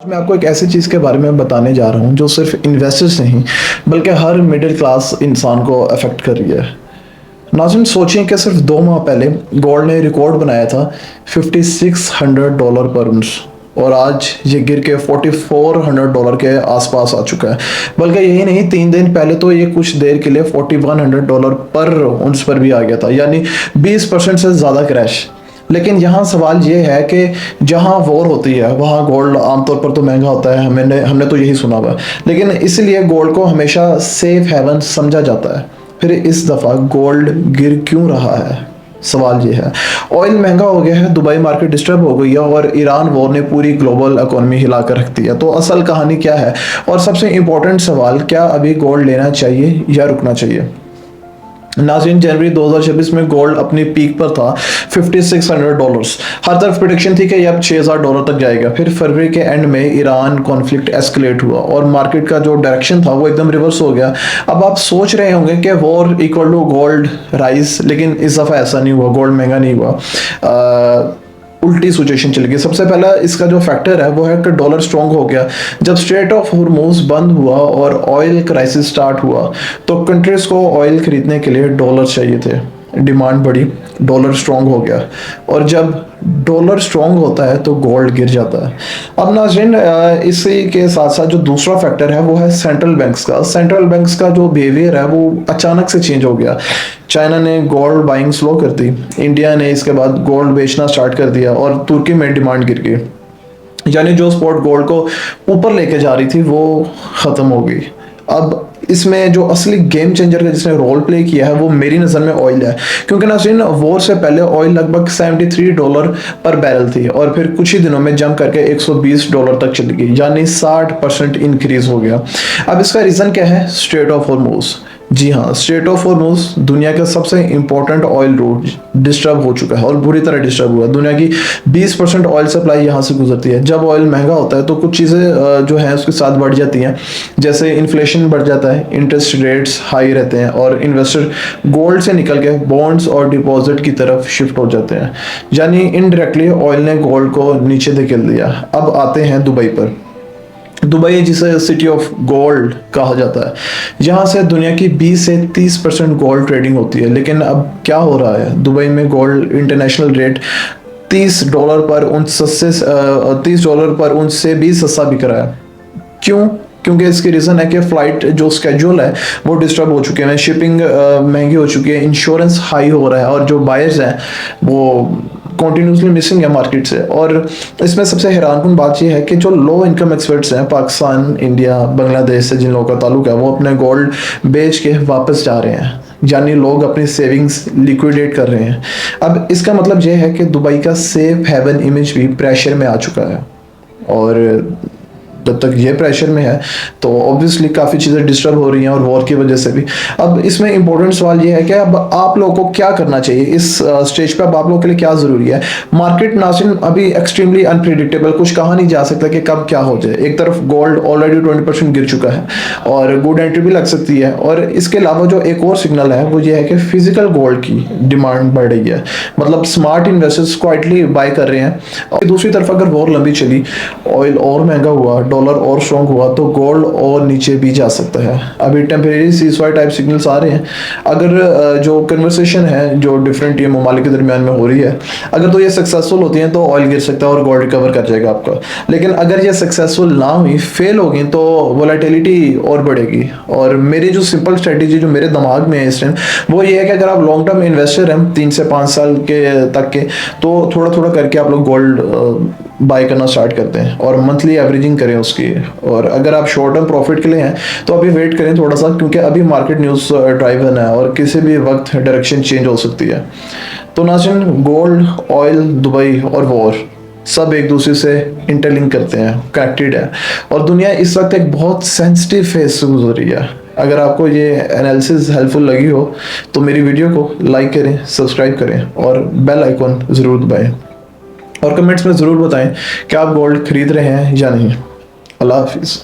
मैं आपको एक ऐसी चीज़ के बारे में बताने जा रहा हूँ जो सिर्फ इन्वेस्टर्स नहीं बल्कि हर मिडिल क्लास इंसान को अफेक्ट कर रही है। नाज़रीन, सोचें कि सिर्फ 2 माह पहले गोल्ड ने रिकॉर्ड बनाया था $5600 पर उंस, और आज ये गिर के $4400 के आसपास आ चुका है। बल्कि यही नहीं, 3 दिन पहले तो ये कुछ देर के लिए $4100 पर उंस पर भी आ गया था, यानी 20% से ज़्यादा क्रैश। लेकिन यहाँ सवाल ये है कि जहाँ वॉर होती है वहाँ गोल्ड आमतौर पर तो महंगा होता है, हमने तो यही सुना हुआ है, लेकिन इसलिए गोल्ड को हमेशा सेफ हेवन समझा जाता है। फिर इस दफ़ा गोल्ड गिर क्यों रहा है? सवाल ये है। ऑयल महंगा हो गया है, दुबई मार्केट डिस्टर्ब हो गई है और ईरान वॉर ने पूरी ग्लोबल इकोनॉमी हिला कर रख दी है। तो असल कहानी क्या है? और सबसे इम्पोर्टेंट सवाल, क्या अभी गोल्ड लेना चाहिए या रुकना चाहिए? नाज़रीन, जनवरी 2026 में गोल्ड अपनी पीक पर था $5600। हर तरफ प्रेडिक्शन थी कि यह अब $6000 तक जाएगा। फिर फरवरी के एंड में ईरान कॉन्फ्लिक्ट एस्केलेट हुआ और मार्केट का जो डायरेक्शन था वो एकदम रिवर्स हो गया। अब आप सोच रहे होंगे कि war equal to gold rise, लेकिन इस दफ़ा ऐसा नहीं हुआ, गोल्ड महंगा नहीं हुआ, उल्टी सिचुएशन चल गई। सबसे पहला इसका जो फैक्टर है वो है कि डॉलर स्ट्रॉन्ग हो गया। जब स्ट्रेट ऑफ हॉर्मोज बंद हुआ और ऑयल क्राइसिस स्टार्ट हुआ तो कंट्रीज को ऑयल खरीदने के लिए डॉलर चाहिए थे, डिमांड बढ़ी, डॉलर स्ट्रॉन्ग हो गया, और जब डॉलर स्ट्रॉन्ग होता है तो गोल्ड गिर जाता है। अब नाज़रीन, इसी के साथ साथ जो दूसरा फैक्टर है वो है सेंट्रल बैंक्स का। सेंट्रल बैंक्स का जो बिहेवियर है वो अचानक से चेंज हो गया। चाइना ने गोल्ड बाइंग स्लो कर दी, इंडिया ने इसके बाद गोल्ड बेचना स्टार्ट कर दिया और तुर्की में डिमांड गिर गई, यानी जो स्पॉट गोल्ड को ऊपर लेके जा रही थी वो ख़त्म हो गई। अब इसमें जो असली गेम चेंजर का जिसने रोल प्ले किया है वो मेरी नज़र में ऑयल है, क्योंकि नाज़रीन, वॉर से पहले ऑयल लगभग $73 पर बैरल थी और फिर कुछ ही दिनों में जंप करके $120 तक चली गई, यानी 60% इंक्रीज हो गया। अब इसका रीज़न क्या है? Straight of Hormuz. जी हाँ, स्ट्रेट ऑफ हॉर्मोज दुनिया का सबसे इंपॉर्टेंट ऑयल रूट डिस्टर्ब हो चुका है और बुरी तरह डिस्टर्ब हुआ। दुनिया की 20% ऑयल सप्लाई यहाँ से गुजरती है। जब ऑयल महंगा होता है तो कुछ चीज़ें जो हैं उसके साथ बढ़ जाती हैं, जैसे इन्फ्लेशन बढ़ जाता है, इंटरेस्ट रेट्स हाई रहते हैं और इन्वेस्टर गोल्ड से निकल के बॉन्ड्स और डिपॉजिट की तरफ शिफ्ट हो जाते हैं, यानी इनडायरेक्टली ऑयल ने गोल्ड को नीचे धकेल दिया। अब आते हैं दुबई पर। दुबई, जिसे सिटी ऑफ गोल्ड कहा जाता है, यहाँ से दुनिया की 20 से 30% गोल्ड ट्रेडिंग होती है। लेकिन अब क्या हो रहा है? दुबई में गोल्ड इंटरनेशनल रेट $30 पर उंस से भी सस्ता बिक रहा है। क्यों? क्योंकि इसकी रीज़न है कि फ़्लाइट जो स्केड्यूल है वो डिस्टर्ब हो चुके हैं, शिपिंग महंगी हो चुकी है, इंश्योरेंस हाई हो रहा है और जो बायर्स हैं वो कॉन्टीन्यूसली मिसिंग है मार्केट से। और इसमें सबसे हैरानकुन बात यह है कि जो लो इनकम एक्सपर्ट्स हैं पाकिस्तान, इंडिया, बांग्लादेश से जिन लोगों का ताल्लुक है, वो अपने गोल्ड बेच के वापस जा रहे हैं, यानी लोग अपनी सेविंग्स लिक्विडेट कर रहे हैं। अब इसका मतलब यह है कि दुबई का सेफ हेवन इमेज भी प्रेशर में आ चुका है, और जब तक ये प्रेशर में है तो ऑब्वियसली काफ़ी चीज़ें डिस्टर्ब हो रही हैं और वॉर की वजह से भी। अब इसमें इंपॉर्टेंट सवाल ये है कि अब आप लोगों को क्या करना चाहिए इस स्टेज पे? अब आप लोगों के लिए क्या ज़रूरी है? मार्केट नाज़रीन अभी एक्सट्रीमली अनप्रिडिक्टेबल, कुछ कहा नहीं जा सकता कि कब क्या हो जाए। एक तरफ गोल्ड ऑलरेडी 20% गिर चुका है और गुड एंट्री भी लग सकती है, और इसके अलावा जो एक और सिग्नल है वो ये है कि फिजिकल गोल्ड की डिमांड बढ़ रही है, मतलब स्मार्ट इन्वेस्टर्स क्वाइटली बाय कर रहे हैं। और दूसरी तरफ अगर वॉर लंबी चली, ऑयल और महंगा हुआ, डॉलर और स्ट्रॉन्ग हुआ तो गोल्ड और नीचे भी जा सकता है। अभी टेम्परेरी सीज़फायर टाइप सिग्नल्स आ रहे हैं। अगर जो कन्वर्सेशन है जो डिफरेंट ये ममालिक के दरमियान में हो रही है, अगर तो ये सक्सेसफुल होती हैं तो ऑयल गिर सकता है और गोल्ड रिकवर कर जाएगा आपका। लेकिन अगर ये सक्सेसफुल ना हुई, फेल होगी, तो वोलेटिलिटी और बढ़ेगी। और मेरी जो सिंपल स्ट्रेटेजी जो मेरे दिमाग में है इस टाइम वो ये है कि अगर आप लॉन्ग टर्म इन्वेस्टर हैं 3 से 5 साल के तक के, तो थोड़ा थोड़ा करके आप लोग गोल्ड बाय करना स्टार्ट करते हैं और मंथली एवरेजिंग करें उसकी। और अगर आप शॉर्ट टर्म प्रॉफिट के लिए हैं तो अभी वेट करें थोड़ा सा, क्योंकि अभी मार्केट न्यूज़ ड्राइवन है और किसी भी वक्त डायरेक्शन चेंज हो सकती है। तो नाज़रीन, गोल्ड, ऑयल, दुबई और वॉर सब एक दूसरे से इंटरलिंक करते हैं, कनेक्टेड है, और दुनिया इस वक्त एक बहुत सेंसिटिव फेज से गुजर रही है। अगर आपको ये एनालिसिस हेल्पफुल लगी हो तो मेरी वीडियो को लाइक करें, सब्सक्राइब करें और बेल आइकॉन ज़रूर दबाएं, और कमेंट्स में ज़रूर बताएं कि आप गोल्ड खरीद रहे हैं या नहीं। अल्लाह हाफिज़।